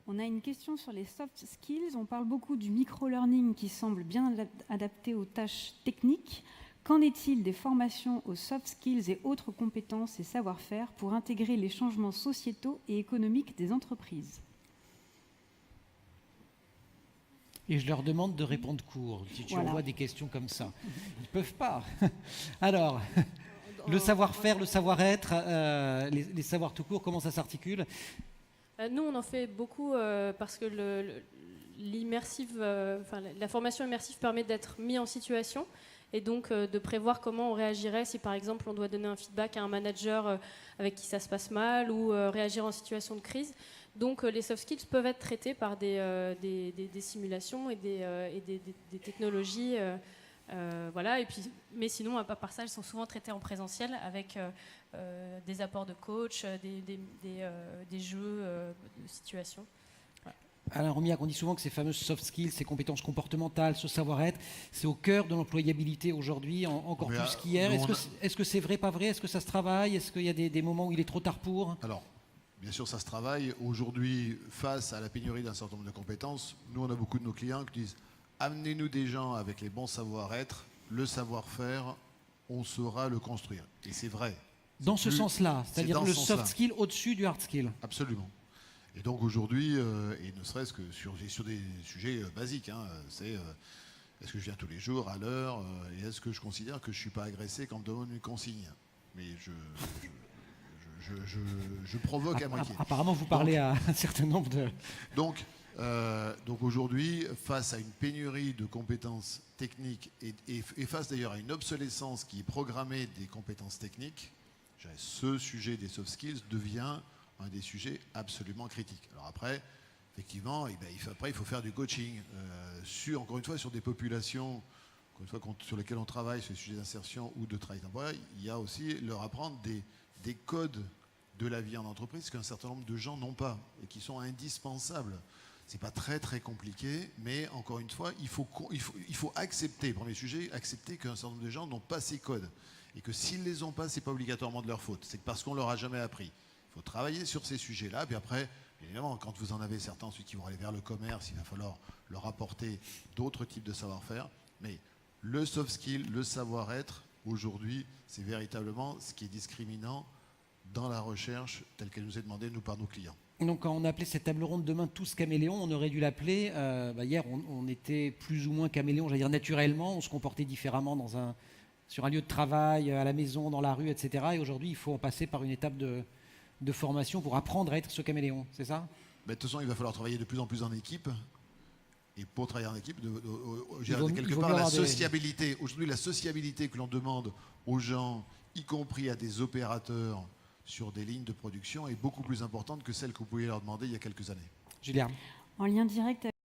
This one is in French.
On a une question sur les soft skills. On parle beaucoup du micro-learning qui semble bien adapté aux tâches techniques. Qu'en est-il des formations aux soft skills et autres compétences et savoir-faire pour intégrer les changements sociétaux et économiques des entreprises? Et je leur demande de répondre court. Si tu Voilà. envoies des questions comme ça, ils ne peuvent pas. Alors, le savoir-faire, le savoir-être, les savoirs tout court, comment ça s'articule? Nous, on en fait beaucoup parce que la formation immersive permet d'être mis en situation et donc de prévoir comment on réagirait si, par exemple, on doit donner un feedback à un manager avec qui ça se passe mal ou réagir en situation de crise. Donc, les soft skills peuvent être traités par des simulations et des technologies. Voilà. Et puis, mais sinon, à part ça, elles sont souvent traitées en présentiel avec des apports de coach, des jeux de situation. Voilà. Alain Romiac, on dit souvent que ces fameuses soft skills, ces compétences comportementales, ce savoir-être, c'est au cœur de l'employabilité aujourd'hui, encore plus qu'hier. Est-ce que c'est vrai, pas vrai? Est-ce que ça se travaille? Est-ce qu'il y a des moments où il est trop tard pour? Alors, bien sûr, ça se travaille. Aujourd'hui, face à la pénurie d'un certain nombre de compétences, nous, on a beaucoup de nos clients qui disent « Amenez-nous des gens avec les bons savoir-être, le savoir-faire, on saura le construire. » Et c'est vrai. Dans ce sens-là, c'est-à-dire le soft skill au-dessus du hard skill. Absolument. Et donc aujourd'hui, et ne serait-ce que sur des sujets basiques, hein, c'est est-ce que je viens tous les jours à l'heure et est-ce que je considère que je ne suis pas agressé quand on me demande une consigne? Mais je provoque à moitié. Apparemment, vous parlez à un certain nombre de... Donc aujourd'hui, face à une pénurie de compétences techniques et face d'ailleurs à une obsolescence qui est programmée des compétences techniques, ce sujet des soft skills devient un des sujets absolument critiques. Alors après, effectivement, il faut faire du coaching encore une fois, sur des populations sur lesquelles on travaille, sur les sujets d'insertion ou de travail temporaire. Il y a aussi leur apprendre des codes de la vie en entreprise qu'un certain nombre de gens n'ont pas et qui sont indispensables. C'est pas très très compliqué, mais encore une fois, il faut accepter, premier sujet, accepter qu'un certain nombre de gens n'ont pas ces codes. Et que s'ils ne les ont pas, ce n'est pas obligatoirement de leur faute. C'est parce qu'on ne leur a jamais appris. Il faut travailler sur ces sujets-là. Puis après, évidemment, quand vous en avez certains ensuite qui vont aller vers le commerce, il va falloir leur apporter d'autres types de savoir-faire. Mais le soft skill, le savoir-être, aujourd'hui, c'est véritablement ce qui est discriminant dans la recherche telle qu'elle nous est demandée, nous, par nos clients. Donc quand on appelait cette table ronde demain tous caméléons, on aurait dû l'appeler, hier on était plus ou moins caméléons, j'allais dire naturellement, on se comportait différemment sur un lieu de travail, à la maison, dans la rue, etc. Et aujourd'hui, il faut en passer par une étape de formation pour apprendre à être ce caméléon, c'est ça? De toute façon, il va falloir travailler de plus en plus en équipe. Et pour travailler en équipe, la sociabilité. Aujourd'hui, la sociabilité que l'on demande aux gens, y compris à des opérateurs sur des lignes de production, est beaucoup plus importante que celle que vous pouviez leur demander il y a quelques années. Julia. En lien direct avec